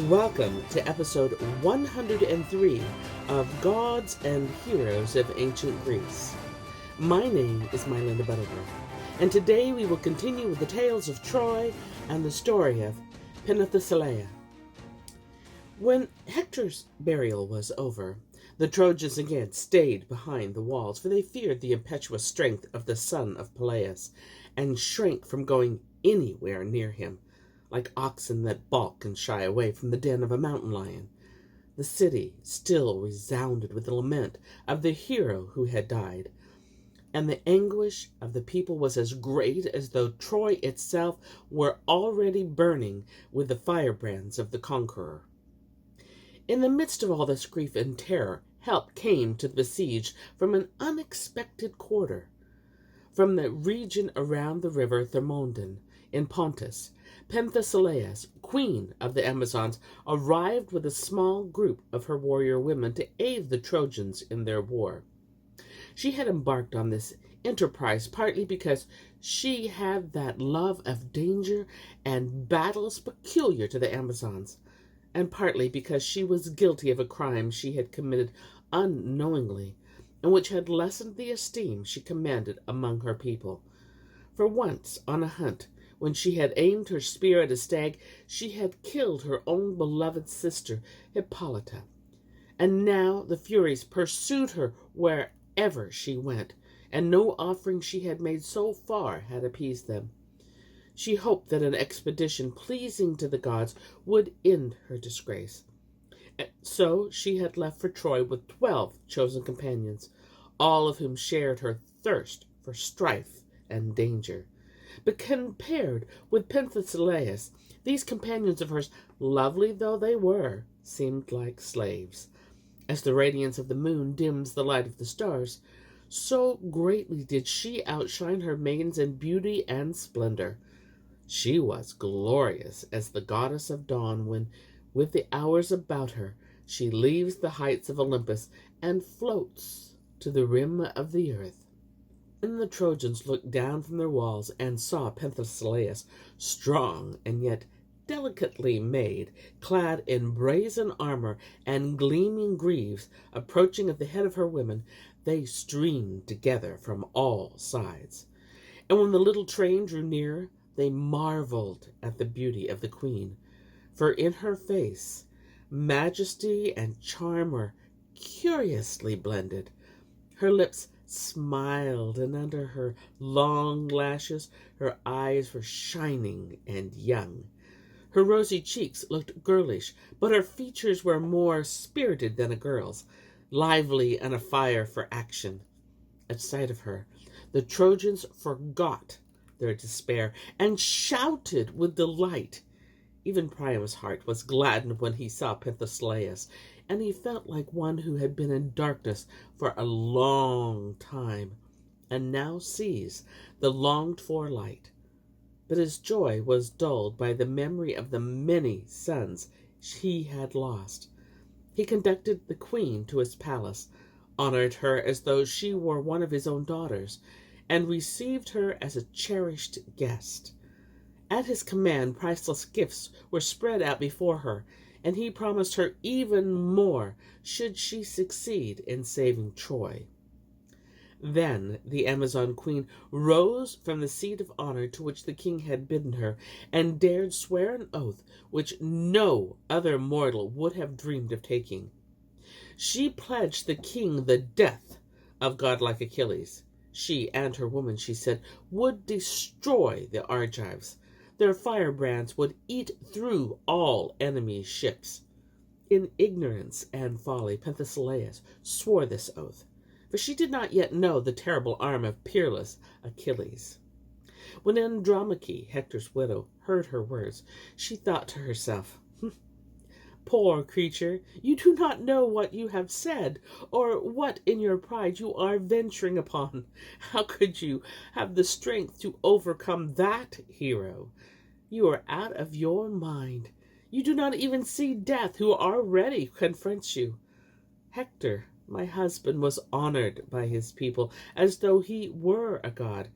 Welcome to episode 103 of Gods and Heroes of Ancient Greece. My name is MyLinda, Butterworth, and today we will continue with the tales of Troy and the story of Penthesilea. When Hector's burial was over, the Trojans again stayed behind the walls, for they feared the impetuous strength of the son of Peleus, and shrank from going anywhere near him, like oxen that balk and shy away from the den of a mountain lion. The city still resounded with the lament of the hero who had died, and the anguish of the people was as great as though Troy itself were already burning with the firebrands of the conqueror. In the midst of all this grief and terror, help came to the besieged from an unexpected quarter. From the region around the river Thermodon in Pontus, Penthesilea, queen of the Amazons, arrived with a small group of her warrior women to aid the Trojans in their war. She had embarked on this enterprise partly because she had that love of danger and battles peculiar to the Amazons, and partly because she was guilty of a crime she had committed unknowingly, and which had lessened the esteem she commanded among her people. For once, on a hunt, when she had aimed her spear at a stag, she had killed her own beloved sister, Hippolyta. And now the Furies pursued her wherever she went, and no offering she had made so far had appeased them. She hoped that an expedition pleasing to the gods would end her disgrace. So she had left for Troy with 12 chosen companions, all of whom shared her thirst for strife and danger. But compared with Penthesilea, these companions of hers, lovely though they were, seemed like slaves. As the radiance of the moon dims the light of the stars, so greatly did she outshine her maidens in beauty and splendor. She was glorious as the goddess of dawn when, with the hours about her, she leaves the heights of Olympus and floats to the rim of the earth. When the Trojans looked down from their walls and saw Penthesilea, strong and yet delicately made, clad in brazen armor and gleaming greaves, approaching at the head of her women, they streamed together from all sides. And when the little train drew near, they marveled at the beauty of the queen, for in her face majesty and charm were curiously blended. Her lips smiled, and under her long lashes her eyes were shining and young. Her rosy cheeks looked girlish, but her features were more spirited than a girl's, lively and afire for action. At sight of her, the Trojans forgot their despair and shouted with delight. Even Priam's heart was gladdened when he saw Penthesilea, and he felt like one who had been in darkness for a long time, and now sees the longed-for light. But his joy was dulled by the memory of the many sons he had lost. He conducted the queen to his palace, honored her as though she were one of his own daughters, and received her as a cherished guest. At his command, priceless gifts were spread out before her, and he promised her even more should she succeed in saving Troy. Then the Amazon queen rose from the seat of honor to which the king had bidden her, and dared swear an oath which no other mortal would have dreamed of taking. She pledged the king the death of godlike Achilles. She and her women, she said, would destroy the Argives. Their firebrands would eat through all enemy ships. In ignorance and folly, Penthesilea swore this oath, for she did not yet know the terrible arm of peerless Achilles. When Andromache, Hector's widow, heard her words, she thought to herself, "Poor creature, you do not know what you have said, or what in your pride you are venturing upon. How could you have the strength to overcome that hero? You are out of your mind. You do not even see death, who already confronts you. Hector, my husband, was honored by his people as though he were a god,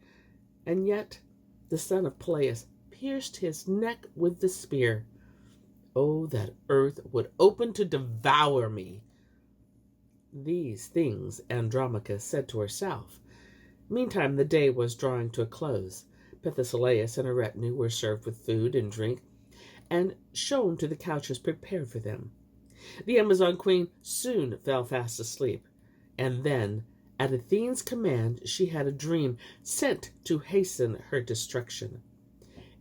and yet the son of Peleus pierced his neck with the spear. Oh, that earth would open to devour me. These things Andromache said to herself. Meantime, the day was drawing to a close. Penthesilea and her retinue were served with food and drink, and shown to the couches prepared for them. The Amazon queen soon fell fast asleep, and then, at Athene's command, she had a dream sent to hasten her destruction.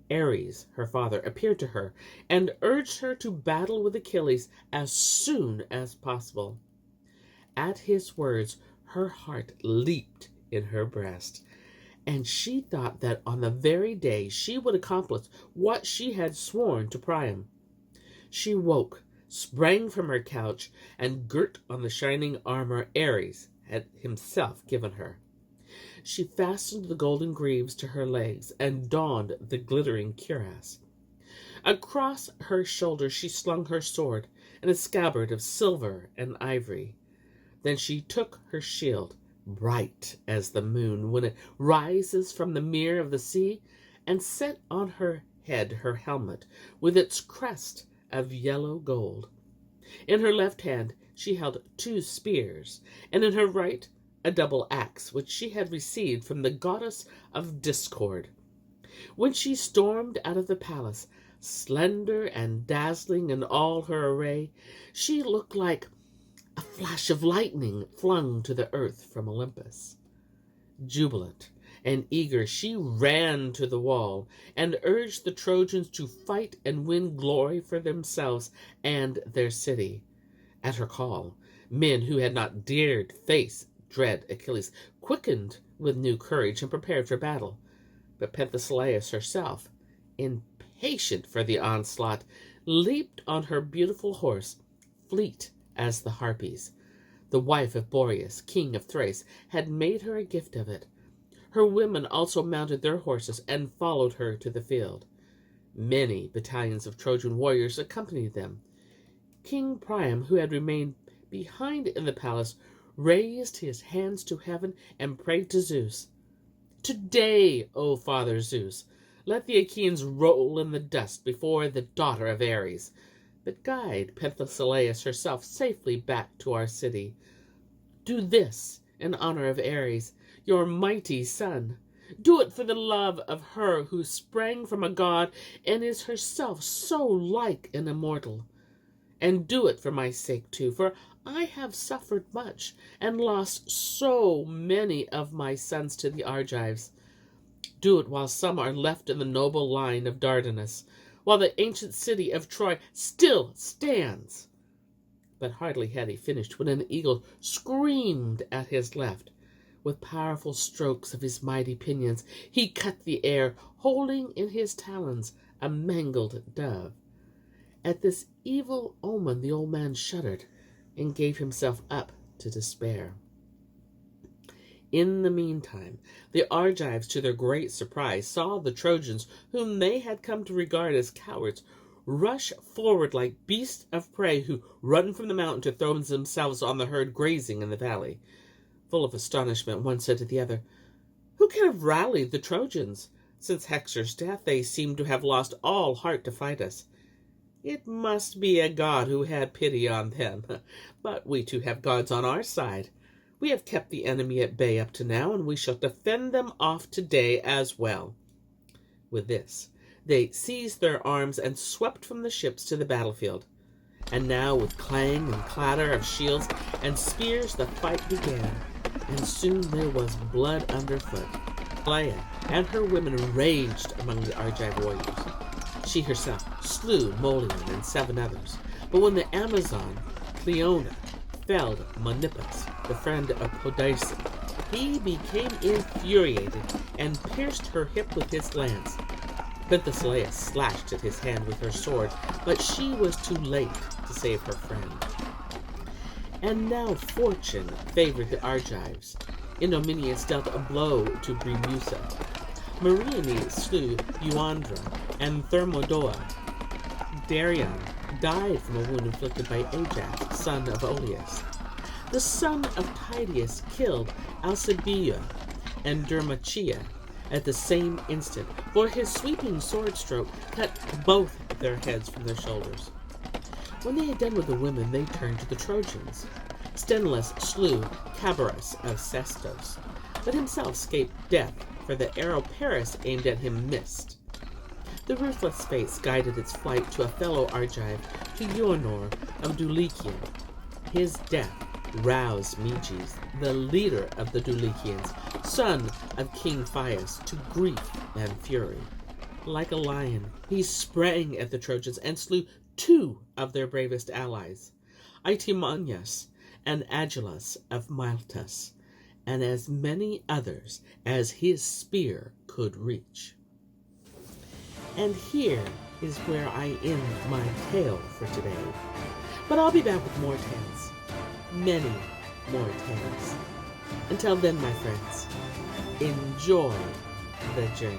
Ares, her father, appeared to her and urged her to battle with Achilles as soon as possible. At his words, her heart leaped in her breast, and she thought that on the very day she would accomplish what she had sworn to Priam. She woke, sprang from her couch, and girt on the shining armor Ares had himself given her. She fastened the golden greaves to her legs and donned the glittering cuirass. Across her shoulders she slung her sword and a scabbard of silver and ivory. Then she took her shield, bright as the moon when it rises from the mirror of the sea, and set on her head her helmet with its crest of yellow gold. In her left hand she held 2 spears, and in her right a double axe which she had received from the goddess of discord. When she stormed out of the palace, slender and dazzling in all her array, she looked like a flash of lightning flung to the earth from Olympus. Jubilant and eager, she ran to the wall and urged the Trojans to fight and win glory for themselves and their city. At her call, men who had not dared face dread Achilles quickened with new courage and prepared for battle. But Penthesilea herself, impatient for the onslaught, leaped on her beautiful horse, fleet as the Harpies. The wife of Boreas, king of Thrace, had made her a gift of it. Her women also mounted their horses and followed her to the field. Many battalions of Trojan warriors accompanied them. King Priam, who had remained behind in the palace, raised his hands to heaven and prayed to Zeus. "Today, O Father Zeus, let the Achaeans roll in the dust before the daughter of Ares, but guide Penthesilea herself safely back to our city. Do this in honor of Ares, your mighty son. Do it for the love of her who sprang from a god and is herself so like an immortal. And do it for my sake too, for I have suffered much and lost so many of my sons to the Argives. Do it while some are left in the noble line of Dardanus, while the ancient city of Troy still stands." But hardly had he finished when an eagle screamed at his left. With powerful strokes of his mighty pinions, he cut the air, holding in his talons a mangled dove. At this evil omen the old man shuddered and gave himself up to despair. In the meantime, the Argives, to their great surprise, saw the Trojans, whom they had come to regard as cowards, rush forward like beasts of prey who run from the mountain to throw themselves on the herd grazing in the valley. Full of astonishment, one said to the other, "Who can have rallied the Trojans? Since Hector's death, they seem to have lost all heart to fight us. It must be a god who had pity on them. But we too have gods on our side. We have kept the enemy at bay up to now, and we shall defend them off today as well." With this, they seized their arms and swept from the ships to the battlefield. And now, with clang and clatter of shields and spears, the fight began, and soon there was blood underfoot. Leia and her women raged among the Argive warriors. She herself slew Molion and 7 others. But when the Amazon, Cleona, felled Menippus, the friend of Podarces, he became infuriated and pierced her hip with his lance. Penthesilea slashed at his hand with her sword, but she was too late to save her friend. And now fortune favored the Argives. Idomeneus dealt a blow to Bremusa. Meriones slew Euandra and Thermodoa. Darion died from a wound inflicted by Ajax, son of Oileus. The son of Tydeus killed Alcibiades and Dermachia at the same instant, for his sweeping sword stroke cut both their heads from their shoulders. When they had done with the women, they turned to the Trojans. Sthenelus slew Cabarus of Sestos, but himself escaped death, for the arrow Paris aimed at him missed. The ruthless face guided its flight to a fellow Argive, to Euenor of Dulichium. His death roused Meges, the leader of the Dulichians, son of King Phias, to grief and fury. Like a lion, he sprang at the Trojans and slew 2 of their bravest allies, Itymoneus and Agilus of Miletus, and as many others as his spear could reach. And here is where I end my tale for today. But I'll be back with more tales. Many more tales. Until then, my friends, enjoy the journey.